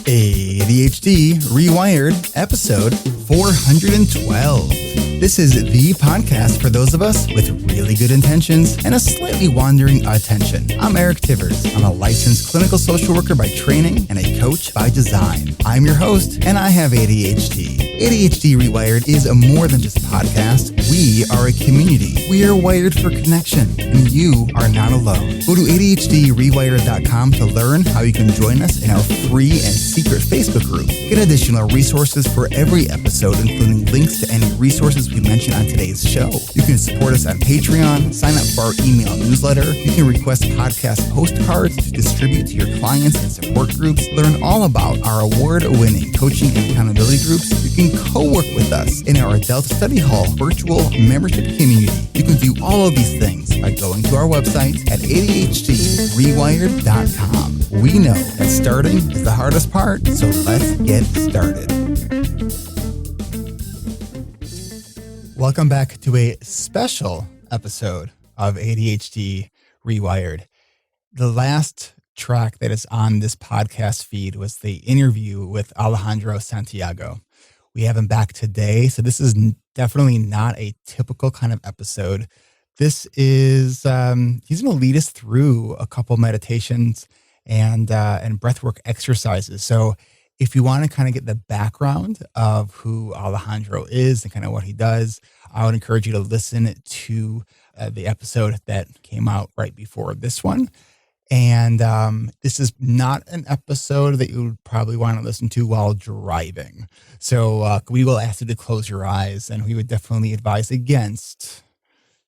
ADHD Rewired, episode 412. This is the podcast for those of us with really good intentions and a slightly wandering attention. I'm Eric Tivers. I'm a licensed clinical social worker by training and a coach by design. I'm your host, and I have ADHD. ADHD Rewired is more than just a podcast. We are a community. We are wired for connection, and you are not alone. Go to ADHDrewired.com to learn how you can join us in our free and secret Facebook group. Get additional resources for every episode, including links to any resources we mention on today's show. You can support us on Patreon, sign up for our email newsletter. You can request podcast postcards to distribute to your clients and support groups. Learn all about our award-winning coaching and accountability groups. You can co-work with us in our Adult Study Hall virtual membership community. You can do all of these things by going to our website at ADHDrewired.com. We know that starting is the hardest part, so let's get started. Welcome back to a special episode of ADHD Rewired. The last track that is on this podcast feed was the interview with Alejandro Santiago. We have him back today, so this is definitely not a typical kind of episode. This is, he's going to lead us through a couple meditations and breathwork exercises. So if you want to kind of get the background of who Alejandro is and kind of what he does, I would encourage you to listen to the episode that came out right before this one. And this is not an episode that you would probably want to listen to while driving. So we will ask you to close your eyes, and we would definitely advise against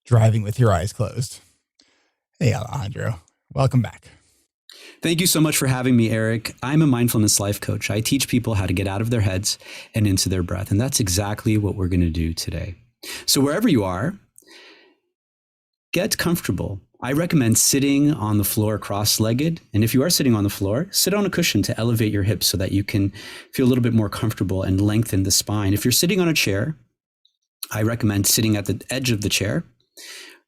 driving with your eyes closed. Hey, Alejandro, welcome back. Thank you so much for having me, Eric. I'm a mindfulness life coach. I teach people how to get out of their heads and into their breath. And that's exactly what we're going to do today. So wherever you are, get comfortable. I recommend sitting on the floor cross-legged. And if you are sitting on the floor, sit on a cushion to elevate your hips so that you can feel a little bit more comfortable and lengthen the spine. If you're sitting on a chair, I recommend sitting at the edge of the chair,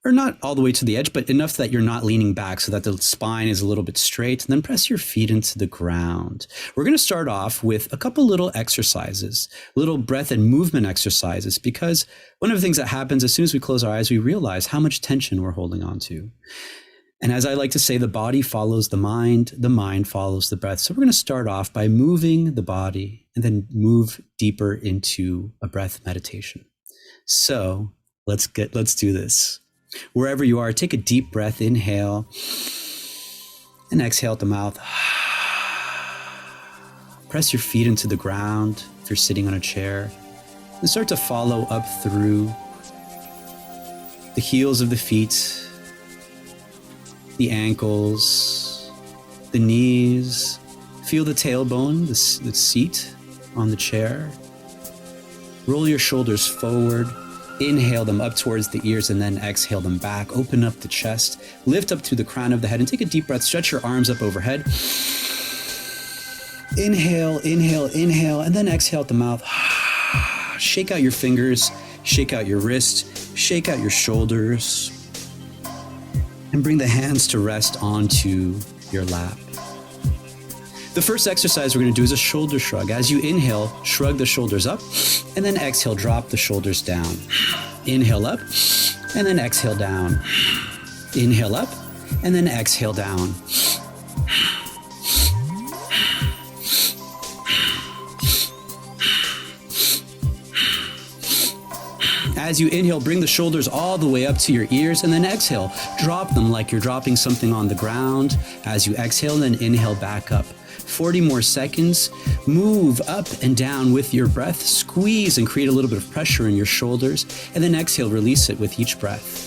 or not all the way to the edge, but enough that you're not leaning back so that the spine is a little bit straight, and then press your feet into the ground. We're going to start off with a couple little exercises, little breath and movement exercises, because one of the things that happens as soon as we close our eyes, we realize how much tension we're holding on to. And as I like to say, the body follows the mind follows the breath. So we're going to start off by moving the body and then move deeper into a breath meditation. So let's do this. Wherever you are, take a deep breath, inhale, and exhale at the mouth. Press your feet into the ground if you're sitting on a chair, and start to follow up through the heels of the feet, the ankles, the knees. Feel the tailbone, the seat on the chair. Roll your shoulders forward. Inhale them up towards the ears and then exhale them back. Open up the chest, lift up to the crown of the head and take a deep breath. Stretch your arms up overhead. Inhale, inhale, inhale, and then exhale at the mouth. Shake out your fingers, shake out your wrist, shake out your shoulders, and bring the hands to rest onto your lap. The first exercise we're going to do is a shoulder shrug. As you inhale, shrug the shoulders up, and then exhale, drop the shoulders down. Inhale up, and then exhale down. Inhale up, and then exhale down. As you inhale, bring the shoulders all the way up to your ears, and then exhale. Drop them like you're dropping something on the ground. As you exhale, and then inhale back up. 40 more seconds. Move up and down with your breath. Squeeze and create a little bit of pressure in your shoulders, and then exhale, release it with each breath.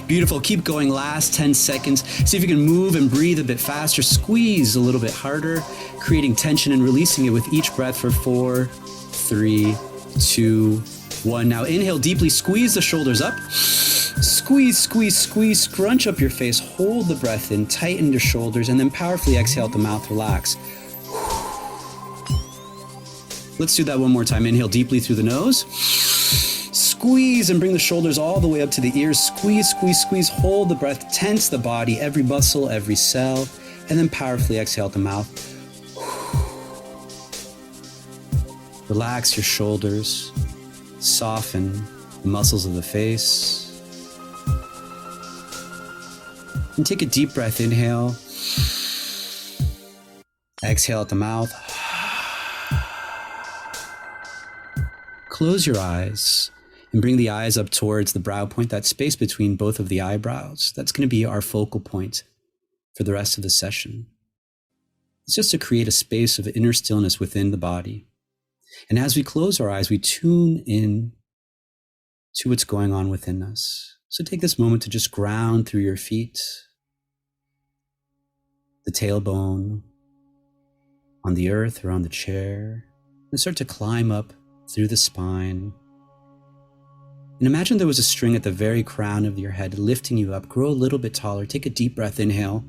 Beautiful. Keep going. Last 10 seconds. See if you can move and breathe a bit faster. Squeeze a little bit harder, creating tension and releasing it with each breath for 4, 3, 2, 1. Now inhale deeply. Squeeze the shoulders up. Squeeze, squeeze, squeeze, scrunch up your face, hold the breath in, tighten your shoulders, and then powerfully exhale at the mouth, relax. Let's do that one more time. Inhale deeply through the nose. Squeeze and bring the shoulders all the way up to the ears. Squeeze, squeeze, squeeze, hold the breath, tense the body, every muscle, every cell, and then powerfully exhale at the mouth. Relax your shoulders, soften the muscles of the face. And take a deep breath, inhale. Exhale at the mouth. Close your eyes and bring the eyes up towards the brow point, that space between both of the eyebrows. That's going to be our focal point for the rest of the session. It's just to create a space of inner stillness within the body. And as we close our eyes, we tune in to what's going on within us. So take this moment to just ground through your feet, the tailbone on the earth or on the chair, and start to climb up through the spine. And imagine there was a string at the very crown of your head lifting you up. Grow a little bit taller. Take a deep breath, inhale.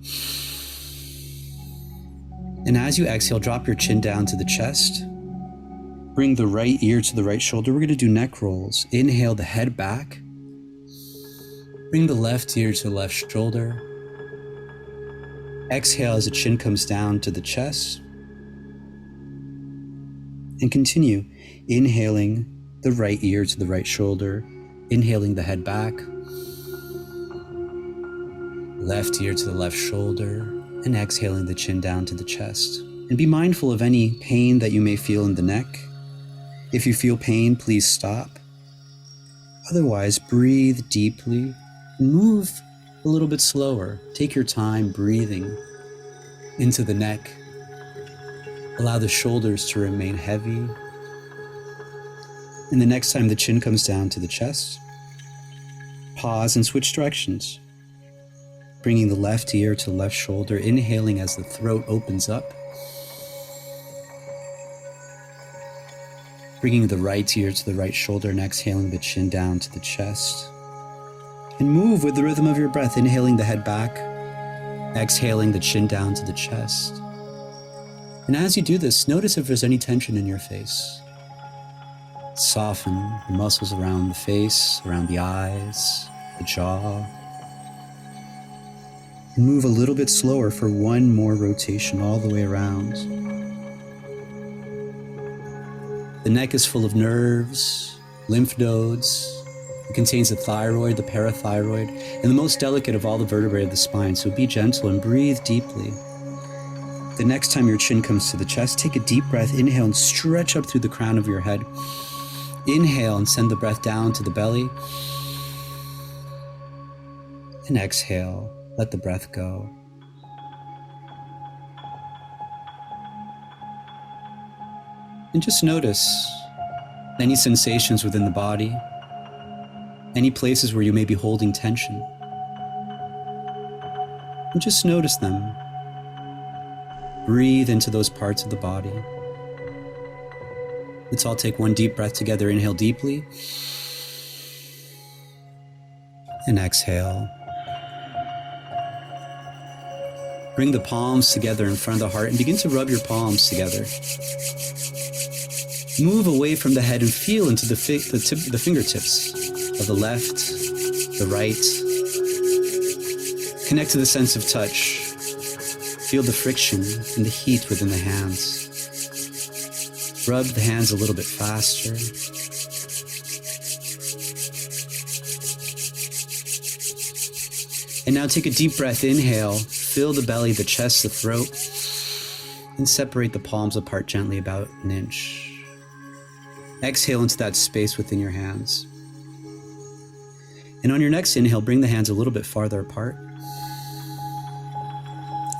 And as you exhale, drop your chin down to the chest. Bring the right ear to the right shoulder. We're going to do neck rolls. Inhale the head back. Bring the left ear to the left shoulder. Exhale as the chin comes down to the chest. And continue inhaling the right ear to the right shoulder, inhaling the head back, left ear to the left shoulder, and exhaling the chin down to the chest. And be mindful of any pain that you may feel in the neck. If you feel pain, please stop. Otherwise, breathe deeply and move a little bit slower. Take your time breathing into the neck. Allow the shoulders to remain heavy. And the next time the chin comes down to the chest, pause and switch directions. Bringing the left ear to the left shoulder, inhaling as the throat opens up. Bringing the right ear to the right shoulder and exhaling the chin down to the chest. And move with the rhythm of your breath, inhaling the head back, exhaling the chin down to the chest. And as you do this, notice if there's any tension in your face. Soften the muscles around the face, around the eyes, the jaw. And move a little bit slower for one more rotation all the way around. The neck is full of nerves, lymph nodes. It contains the thyroid, the parathyroid, and the most delicate of all the vertebrae of the spine. So be gentle and breathe deeply. The next time your chin comes to the chest, take a deep breath, inhale and stretch up through the crown of your head. Inhale and send the breath down to the belly. And exhale, let the breath go. And just notice any sensations within the body, any places where you may be holding tension. And just notice them. Breathe into those parts of the body. Let's all take one deep breath together. Inhale deeply. And exhale. Bring the palms together in front of the heart and begin to rub your palms together. Move away from the head and feel into the fingertips of the left, the right. Connect to the sense of touch. Feel the friction and the heat within the hands. Rub the hands a little bit faster. And now take a deep breath, inhale, fill the belly, the chest, the throat, and separate the palms apart gently about an inch. Exhale into that space within your hands. And on your next inhale, bring the hands a little bit farther apart.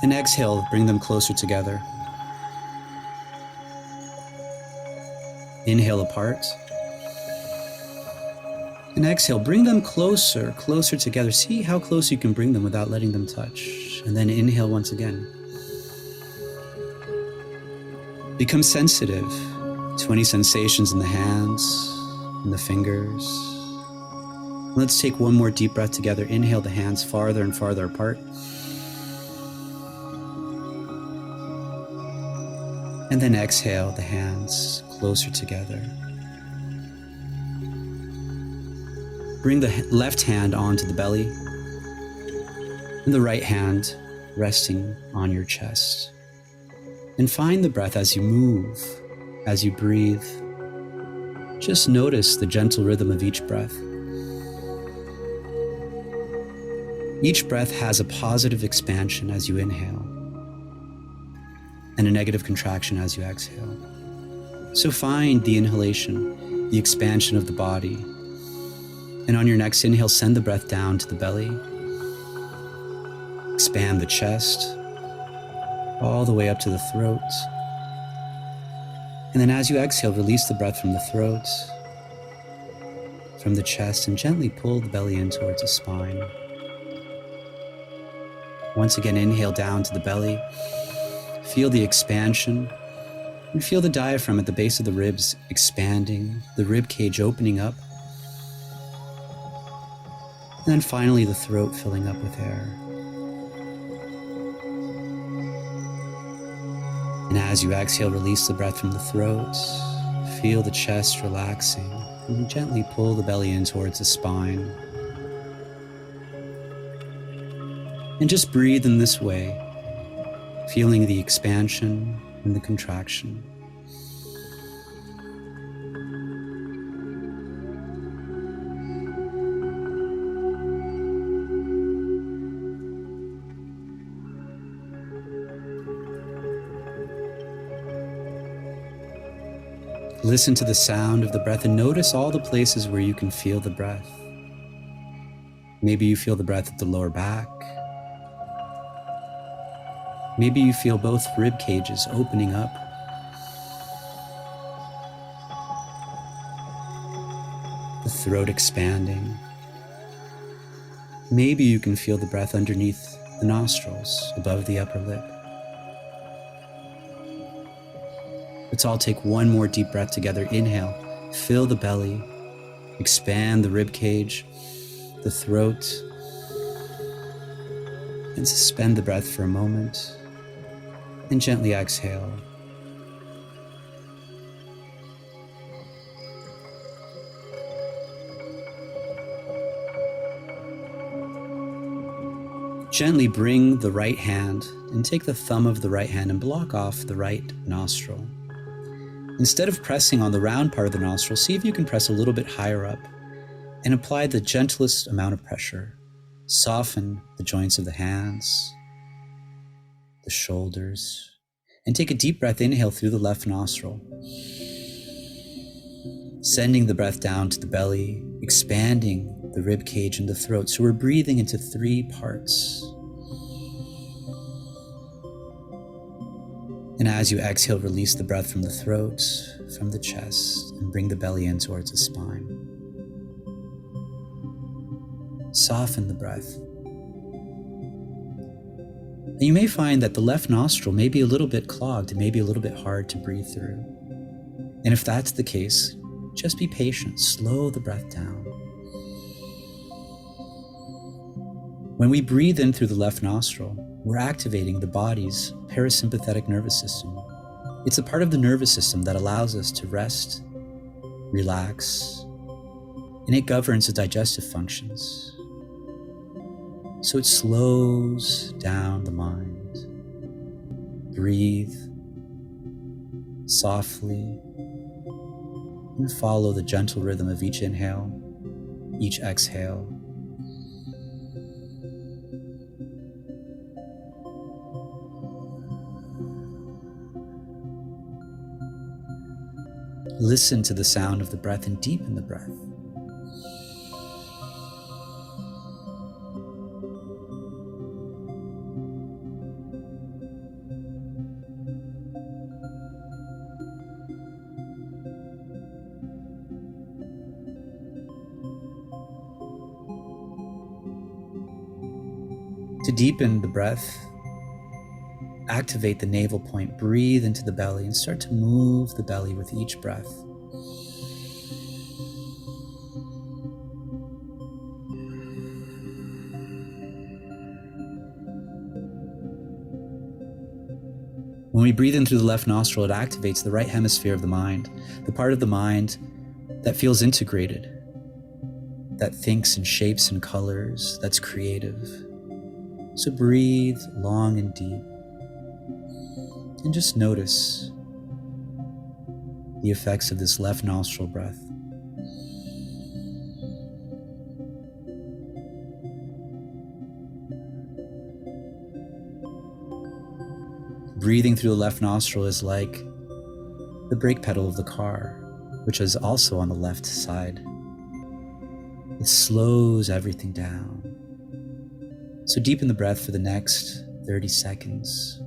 And exhale, bring them closer together. Inhale apart. And exhale, bring them closer, closer together. See how close you can bring them without letting them touch. And then inhale once again. Become sensitive to any sensations in the hands, in the fingers. Let's take one more deep breath together. Inhale the hands farther and farther apart. And then exhale the hands closer together. Bring the left hand onto the belly and the right hand resting on your chest. And find the breath as you move, as you breathe. Just notice the gentle rhythm of each breath. Each breath has a positive expansion as you inhale and a negative contraction as you exhale. So find the inhalation, the expansion of the body. And on your next inhale, send the breath down to the belly. Expand the chest all the way up to the throat. And then as you exhale, release the breath from the throat, from the chest, and gently pull the belly in towards the spine. Once again, inhale down to the belly. Feel the expansion and feel the diaphragm at the base of the ribs expanding, the rib cage opening up. And then finally, the throat filling up with air. And as you exhale, release the breath from the throat. Feel the chest relaxing and gently pull the belly in towards the spine. And just breathe in this way, feeling the expansion and the contraction. Listen to the sound of the breath and notice all the places where you can feel the breath. Maybe you feel the breath at the lower back. Maybe you feel both rib cages opening up. The throat expanding. Maybe you can feel the breath underneath the nostrils, above the upper lip. Let's all take one more deep breath together. Inhale, fill the belly, expand the rib cage, the throat, and suspend the breath for a moment. And gently exhale. Gently bring the right hand and take the thumb of the right hand and block off the right nostril. Instead of pressing on the round part of the nostril, see if you can press a little bit higher up and apply the gentlest amount of pressure. Soften the joints of the hands, the shoulders, and take a deep breath. Inhale through the left nostril, sending the breath down to the belly, expanding the rib cage and the throat. So we're breathing into three parts. And as you exhale, release the breath from the throat, from the chest, and bring the belly in towards the spine. Soften the breath. And you may find that the left nostril may be a little bit clogged, it may be a little bit hard to breathe through. And if that's the case, just be patient, slow the breath down. When we breathe in through the left nostril, we're activating the body's parasympathetic nervous system. It's a part of the nervous system that allows us to rest, relax, and it governs the digestive functions. So it slows down the mind. Breathe softly and follow the gentle rhythm of each inhale, each exhale. Listen to the sound of the breath and deepen the breath. To deepen the breath, activate the navel point, breathe into the belly and start to move the belly with each breath. When we breathe in through the left nostril, it activates the right hemisphere of the mind, the part of the mind that feels integrated, that thinks in shapes and colors, that's creative. So breathe long and deep, and just notice the effects of this left nostril breath. Breathing through the left nostril is like the brake pedal of the car, which is also on the left side. It slows everything down. So deepen the breath for the next 30 seconds.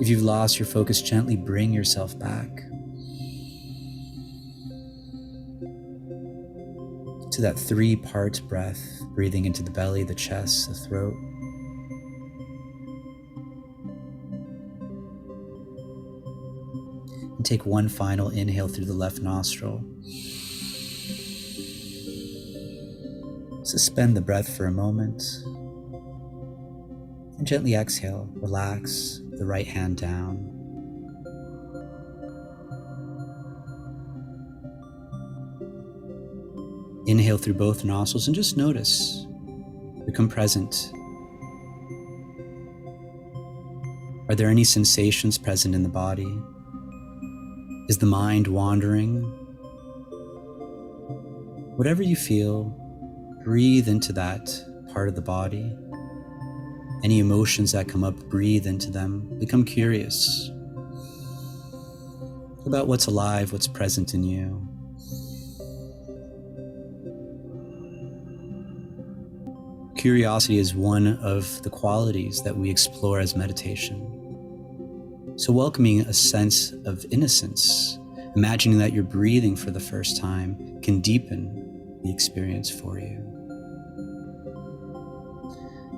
If you've lost your focus, gently bring yourself back to that 3-part breath, breathing into the belly, the chest, the throat. And take one final inhale through the left nostril. Suspend the breath for a moment. And gently exhale, relax the right hand down. Inhale through both nostrils and just notice, become present. Are there any sensations present in the body? Is the mind wandering? Whatever you feel, breathe into that part of the body. Any emotions that come up, breathe into them. Become curious about what's alive, what's present in you. Curiosity is one of the qualities that we explore as meditation. So welcoming a sense of innocence, imagining that you're breathing for the first time, can deepen the experience for you.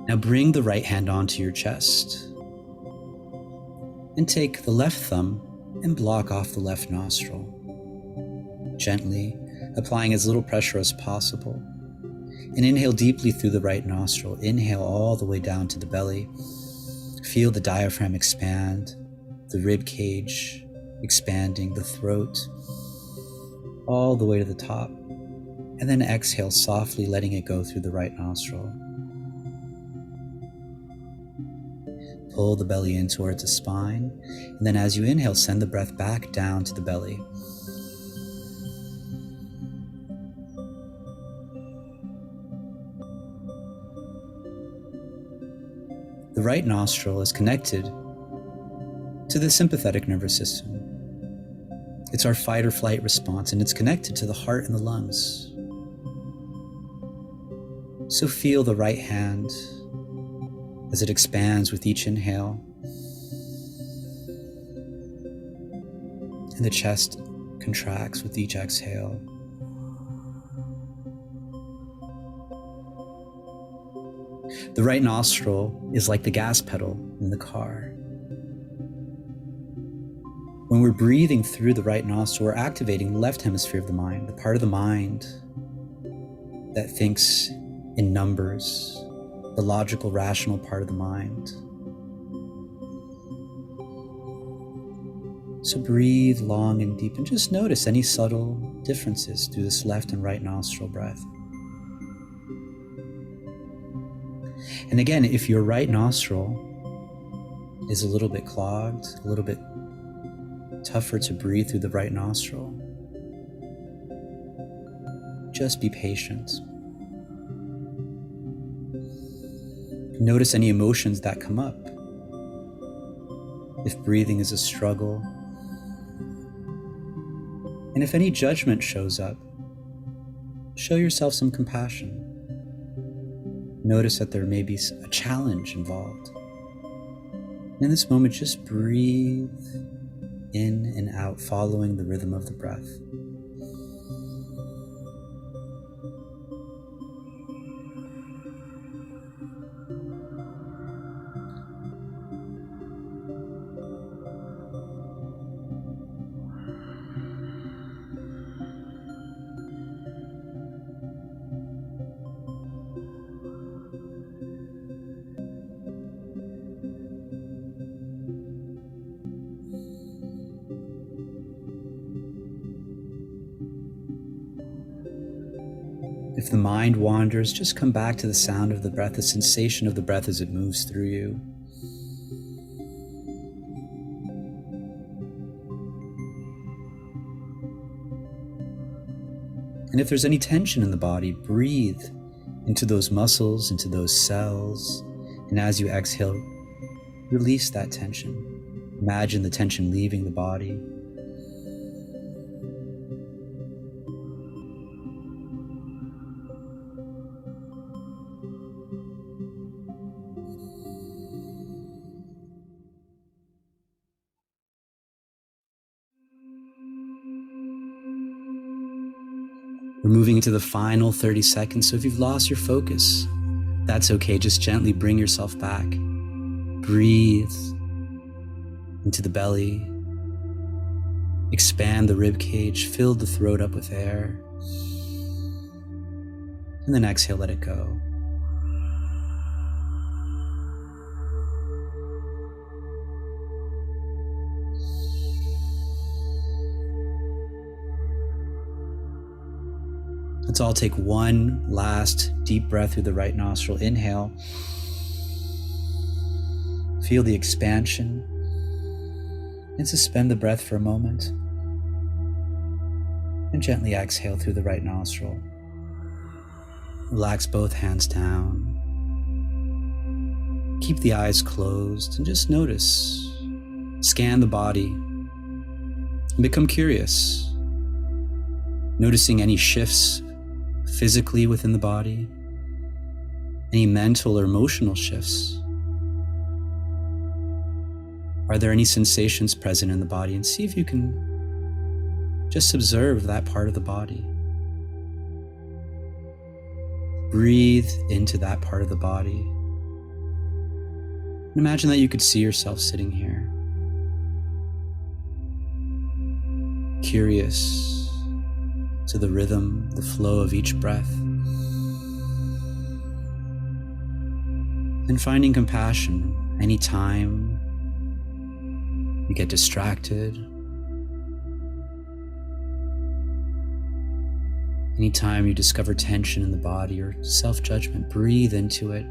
Now bring the right hand onto your chest and take the left thumb and block off the left nostril, gently applying as little pressure as possible. And inhale deeply through the right nostril. Inhale all the way down to the belly. Feel the diaphragm expand, the rib cage expanding, the throat, all the way to the top. And then exhale softly, letting it go through the right nostril. Pull the belly in towards the spine. And then as you inhale, send the breath back down to the belly. The right nostril is connected to the sympathetic nervous system. It's our fight or flight response, and it's connected to the heart and the lungs. So feel the right hand as it expands with each inhale, and the chest contracts with each exhale. The right nostril is like the gas pedal in the car. When we're breathing through the right nostril, we're activating the left hemisphere of the mind, the part of the mind that thinks in numbers, the logical, rational part of the mind. So breathe long and deep and just notice any subtle differences through this left and right nostril breath. And again, if your right nostril is a little bit clogged, a little bit tougher to breathe through the right nostril, just be patient. Notice any emotions that come up. If breathing is a struggle, and if any judgment shows up, show yourself some compassion. Notice that there may be a challenge involved. In this moment, just breathe in and out, following the rhythm of the breath. If the mind wanders, just come back to the sound of the breath, the sensation of the breath as it moves through you. And if there's any tension in the body, breathe into those muscles, into those cells. And as you exhale, release that tension. Imagine the tension leaving the body. We're moving into the final 30 seconds, so if you've lost your focus, that's okay. Just gently bring yourself back. Breathe into the belly. Expand the rib cage, fill the throat up with air. And then exhale, let it go. Let's all take one last deep breath through the right nostril. Inhale. Feel the expansion. And suspend the breath for a moment. And gently exhale through the right nostril. Relax both hands down. Keep the eyes closed and just notice. Scan the body. And become curious. Noticing any shifts physically within the body, any mental or emotional shifts. Are there any sensations present in the body? And see if you can just observe that part of the body. Breathe into that part of the body. And imagine that you could see yourself sitting here, curious to the rhythm, the flow of each breath. And finding compassion anytime you get distracted, anytime you discover tension in the body or self-judgment, breathe into it.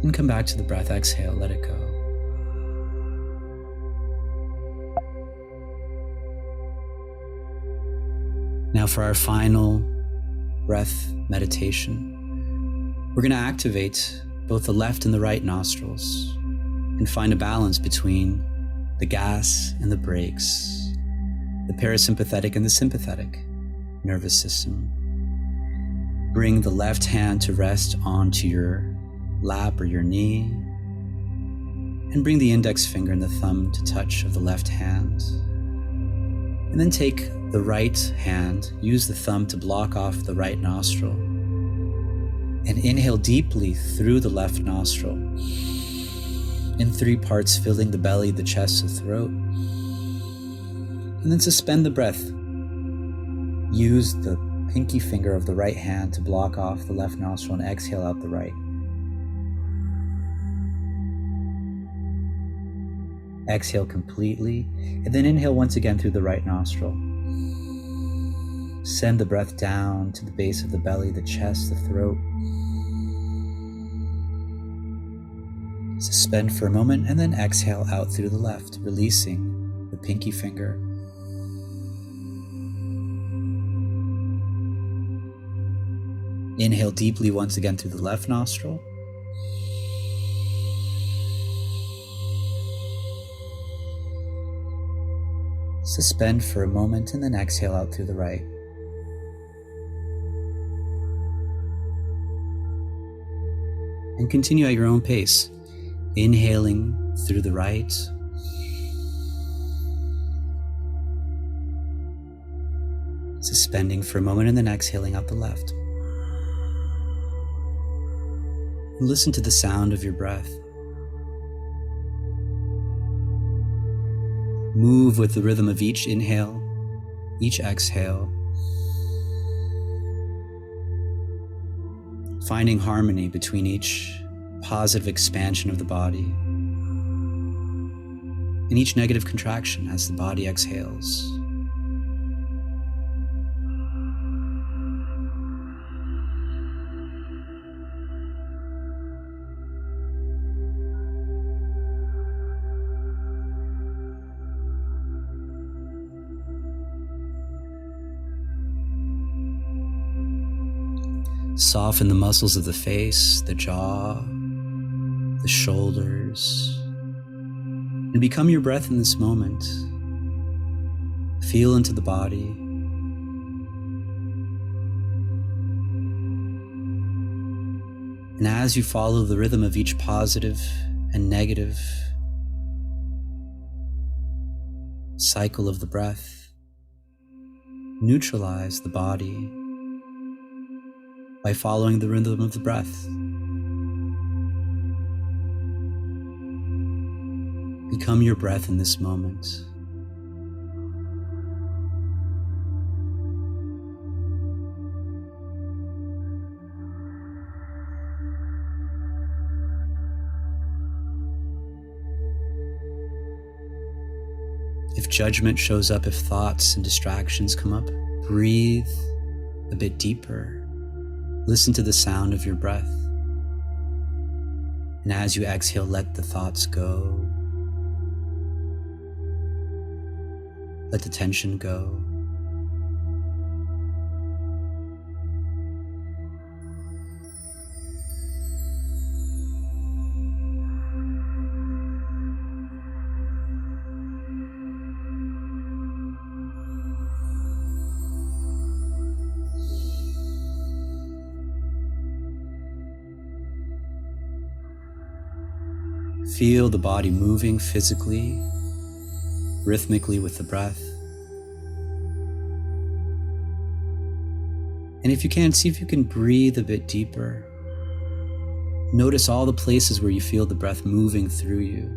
And come back to the breath, exhale, let it go. Now for our final breath meditation, we're going to activate both the left and the right nostrils and find a balance between the gas and the brakes, the parasympathetic and the sympathetic nervous system. Bring the left hand to rest onto your lap or your knee, and bring the index finger and the thumb to touch of the left hand. And then take the right hand, use the thumb to block off the right nostril, and inhale deeply through the left nostril in 3 parts, filling the belly, the chest, the throat. And then suspend the breath. Use the pinky finger of the right hand to block off the left nostril and exhale out the right. Exhale completely, and then inhale once again through the right nostril. Send the breath down to the base of the belly, the chest, the throat. Suspend for a moment, and then exhale out through the left, releasing the pinky finger. Inhale deeply once again through the left nostril. Suspend for a moment and then exhale out through the right. And continue at your own pace, inhaling through the right, suspending for a moment and then exhaling out the left. Listen to the sound of your breath. Move with the rhythm of each inhale, each exhale, finding harmony between each positive expansion of the body and each negative contraction as the body exhales. Soften the muscles of the face, the jaw, the shoulders, and become your breath in this moment. Feel into the body. And as you follow the rhythm of each positive and negative cycle of the breath, neutralize the body by following the rhythm of the breath. Become your breath in this moment. If judgment shows up, if thoughts and distractions come up, breathe a bit deeper. Listen to the sound of your breath. And as you exhale, let the thoughts go. Let the tension go. Feel the body moving physically, rhythmically with the breath. And if you can, see if you can breathe a bit deeper. Notice all the places where you feel the breath moving through you.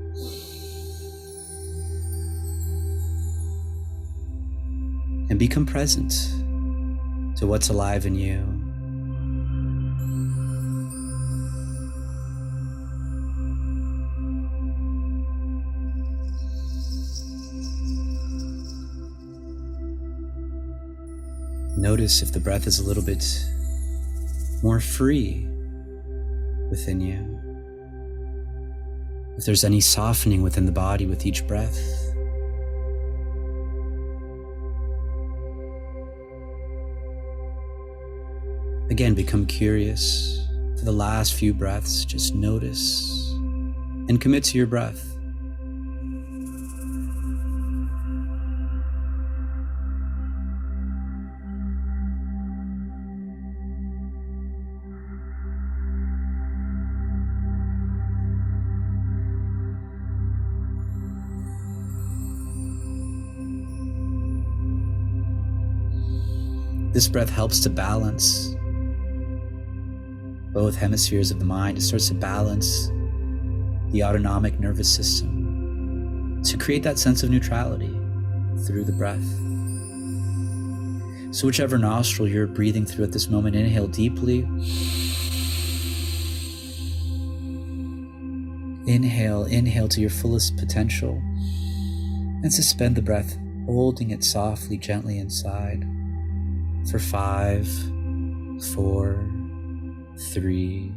And become present to what's alive in you. Notice if the breath is a little bit more free within you. If there's any softening within the body with each breath. Again, become curious. For the last few breaths, just notice and commit to your breath. This breath helps to balance both hemispheres of the mind. It starts to balance the autonomic nervous system to create that sense of neutrality through the breath. So whichever nostril you're breathing through at this moment, inhale deeply. Inhale to your fullest potential and suspend the breath, holding it softly, gently inside. For 5, 4, 3,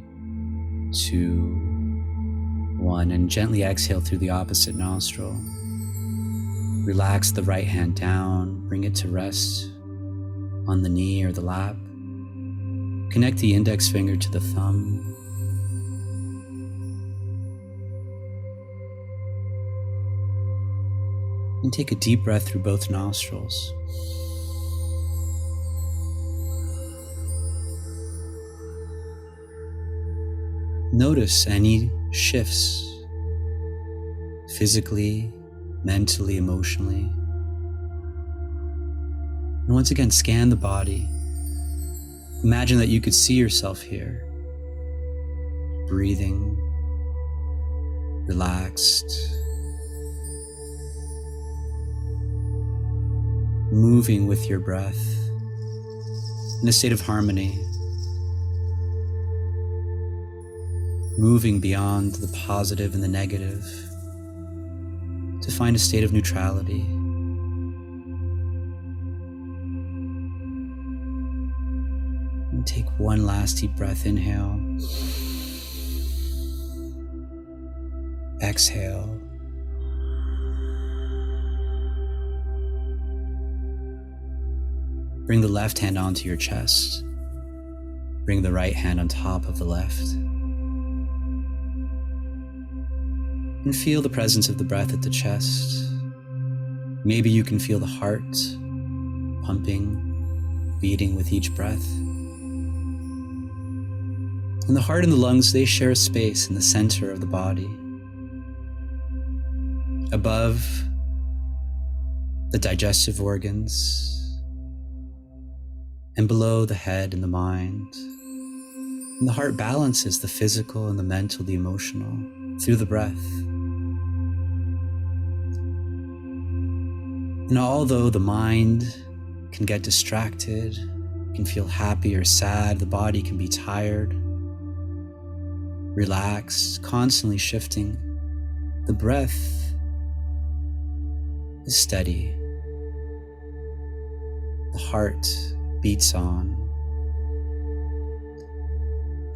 2, 1, and gently exhale through the opposite nostril. Relax the right hand down, bring it to rest on the knee or the lap. Connect the index finger to the thumb. And take a deep breath through both nostrils. Notice any shifts physically, mentally, emotionally. And once again, scan the body. Imagine that you could see yourself here, breathing, relaxed, moving with your breath in a state of harmony. Moving beyond the positive and the negative to find a state of neutrality. And take one last deep breath. Inhale. Exhale. Bring the left hand onto your chest. Bring the right hand on top of the left. And feel the presence of the breath at the chest. Maybe you can feel the heart pumping, beating with each breath. And the heart and the lungs, they share a space in the center of the body, above the digestive organs, and below the head and the mind. And the heart balances the physical and the mental, the emotional, through the breath. And although the mind can get distracted, can feel happy or sad, the body can be tired, relaxed, constantly shifting, the breath is steady. The heart beats on.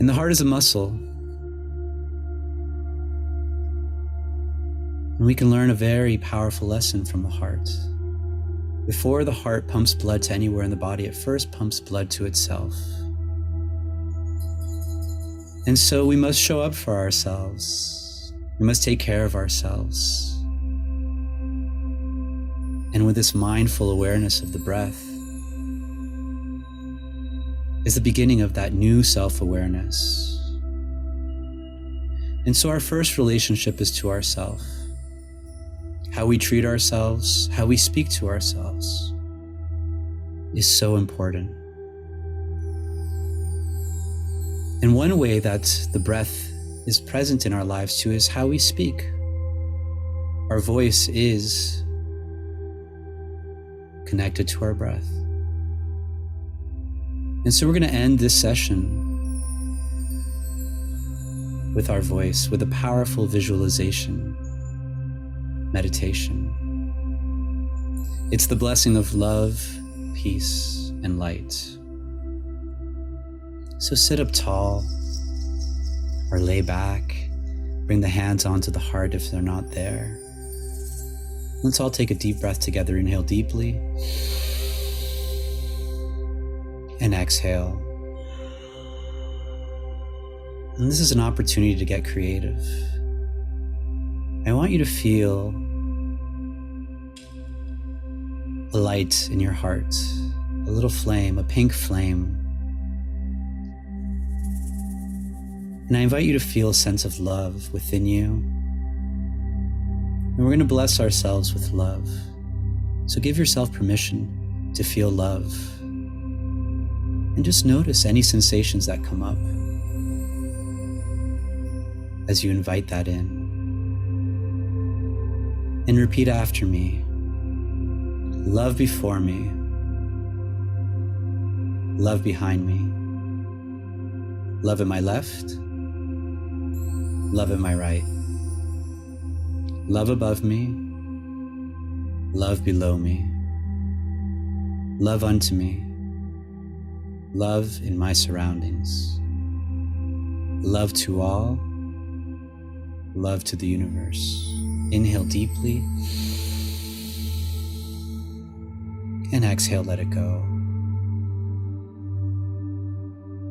And the heart is a muscle. And we can learn a very powerful lesson from the heart. Before the heart pumps blood to anywhere in the body, it first pumps blood to itself. And so we must show up for ourselves. We must take care of ourselves. And with this mindful awareness of the breath is the beginning of that new self-awareness. And so our first relationship is to ourselves. How we treat ourselves, how we speak to ourselves is so important. And one way that the breath is present in our lives too is how we speak. Our voice is connected to our breath. And so we're going to end this session with our voice, with a powerful visualization, meditation. It's the blessing of love, peace, and light. So sit up tall or lay back. Bring the hands onto the heart if they're not there. Let's all take a deep breath together. Inhale deeply and exhale. And this is an opportunity to get creative. I want you to feel a light in your heart, a little flame, a pink flame. And I invite you to feel a sense of love within you. And we're going to bless ourselves with love. So give yourself permission to feel love. And just notice any sensations that come up as you invite that in. And repeat after me. Love before me. Love behind me. Love at my left. Love at my right. Love above me. Love below me. Love unto me. Love in my surroundings. Love to all. Love to the universe. Inhale deeply. And exhale, let it go.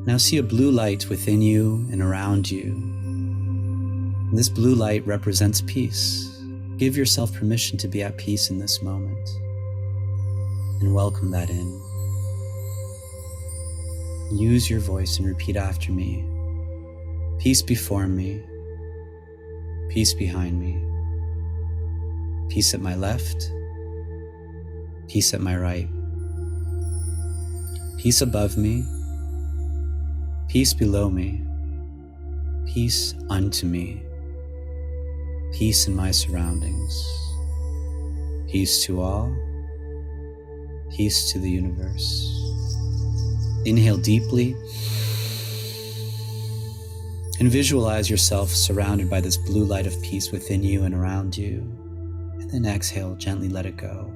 Now see a blue light within you and around you. And this blue light represents peace. Give yourself permission to be at peace in this moment. And welcome that in. Use your voice and repeat after me. Peace before me. Peace behind me. Peace at my left. Peace at my right. Peace above me. Peace below me. Peace unto me. Peace in my surroundings. Peace to all. Peace to the universe. Inhale deeply and visualize yourself surrounded by this blue light of peace within you and around you. And then exhale, gently let it go.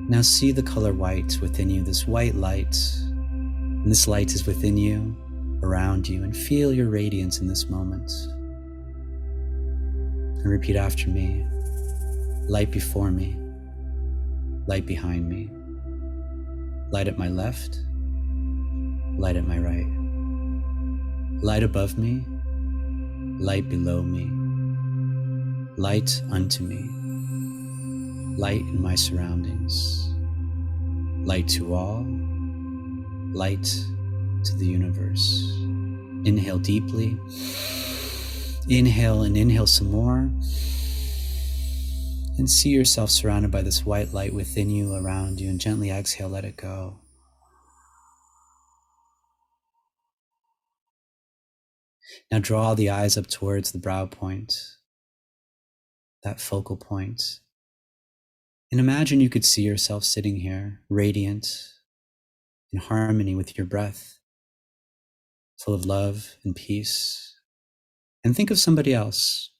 Now see the color white within you, this white light. And this light is within you, around you, and feel your radiance in this moment. And repeat after me. Light before me. light behind me, light at my left, light at my right, light above me, light below me, light unto me, light in my surroundings, light to all, light to the universe. Inhale deeply, inhale and inhale some more, and see yourself surrounded by this white light within you, around you, and gently exhale, let it go. Now draw the eyes up towards the brow point, that focal point. And imagine you could see yourself sitting here, radiant, in harmony with your breath, full of love and peace. And think of somebody else.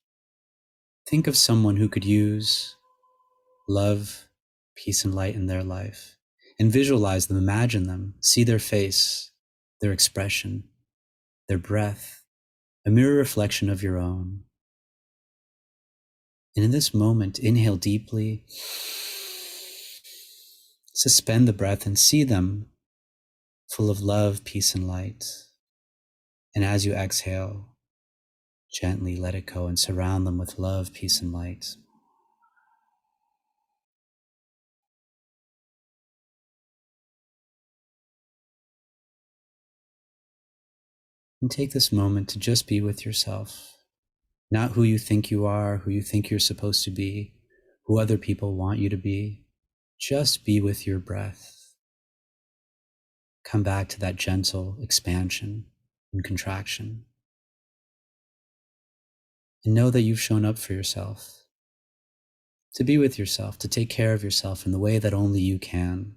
Think of someone who could use love, peace, and light in their life. And visualize them, imagine them, see their face, their expression, their breath, a mirror reflection of your own. And in this moment, inhale deeply, suspend the breath and see them full of love, peace, and light. And as you exhale, gently let it go and surround them with love, peace, and light. And take this moment to just be with yourself, not who you think you are, who you think you're supposed to be, who other people want you to be. Just be with your breath. Come back to that gentle expansion and contraction. And know that you've shown up for yourself, to be with yourself, to take care of yourself in the way that only you can.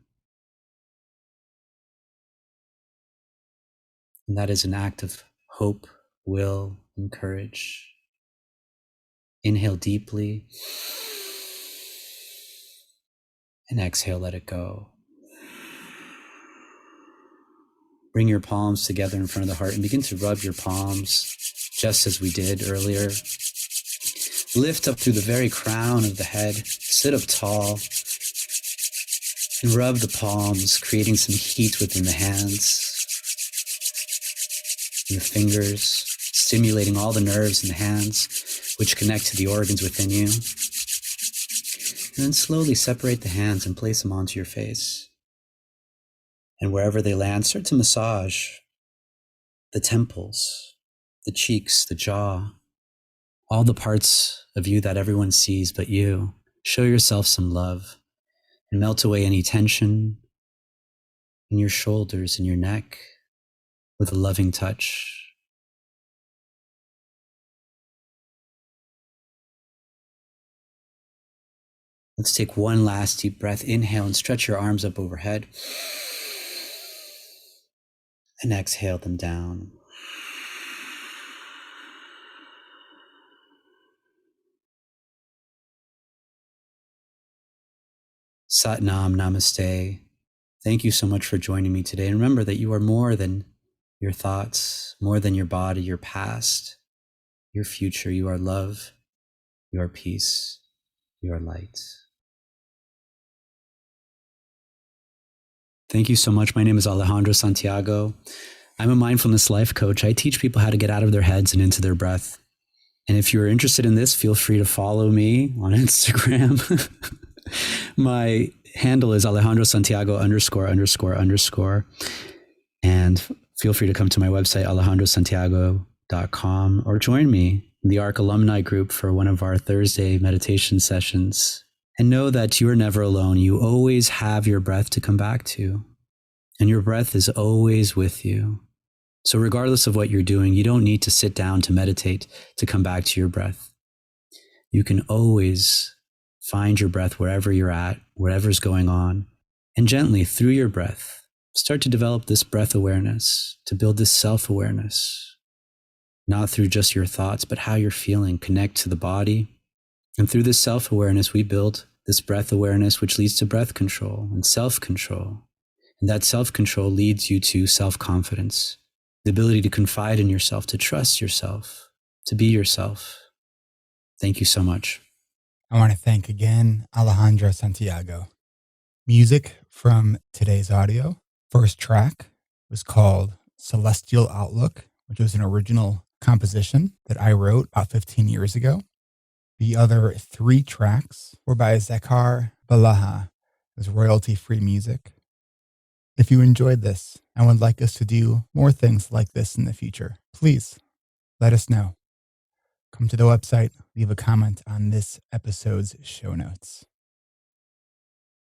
And that is an act of hope, will, and courage. Inhale deeply and exhale, let it go. Bring your palms together in front of the heart and begin to rub your palms just as we did earlier. Lift up through the very crown of the head, sit up tall, and rub the palms, creating some heat within the hands and the fingers, stimulating all the nerves in the hands, which connect to the organs within you. And then slowly separate the hands and place them onto your face. And wherever they land, start to massage the temples, the cheeks, the jaw, all the parts of you that everyone sees but you. Show yourself some love and melt away any tension in your shoulders and your neck with a loving touch. Let's take one last deep breath. Inhale and stretch your arms up overhead. And exhale them down. Sat Nam, Namaste. Thank you so much for joining me today. And remember that you are more than your thoughts, more than your body, your past, your future. You are love, you are peace, you are light. Thank you so much. My name is Alejandro Santiago. I'm a mindfulness life coach. I teach people how to get out of their heads and into their breath. And if you're interested in this, feel free to follow me on Instagram. My handle is Alejandro Santiago ____. And feel free to come to my website, alejandrosantiago.com, or join me in the ARC alumni group for one of our Thursday meditation sessions. And know that you're never alone. You always have your breath to come back to. And your breath is always with you. So regardless of what you're doing, you don't need to sit down to meditate to come back to your breath. You can always find your breath wherever you're at, whatever's going on, and gently through your breath, start to develop this breath awareness, to build this self-awareness, not through just your thoughts, but how you're feeling. Connect to the body. And through this self-awareness, we build this breath awareness, which leads to breath control and self-control. And that self-control leads you to self-confidence, the ability to confide in yourself, to trust yourself, to be yourself. Thank you so much. I want to thank again Alejandro Santiago. Music from today's audio. First track was called Celestial Outlook, which was an original composition that I wrote about 15 years ago. The other 3 tracks were by Zakar Balaha. It was royalty-free music. If you enjoyed this and would like us to do more things like this in the future, please let us know. Come to the website, leave a comment on this episode's show notes.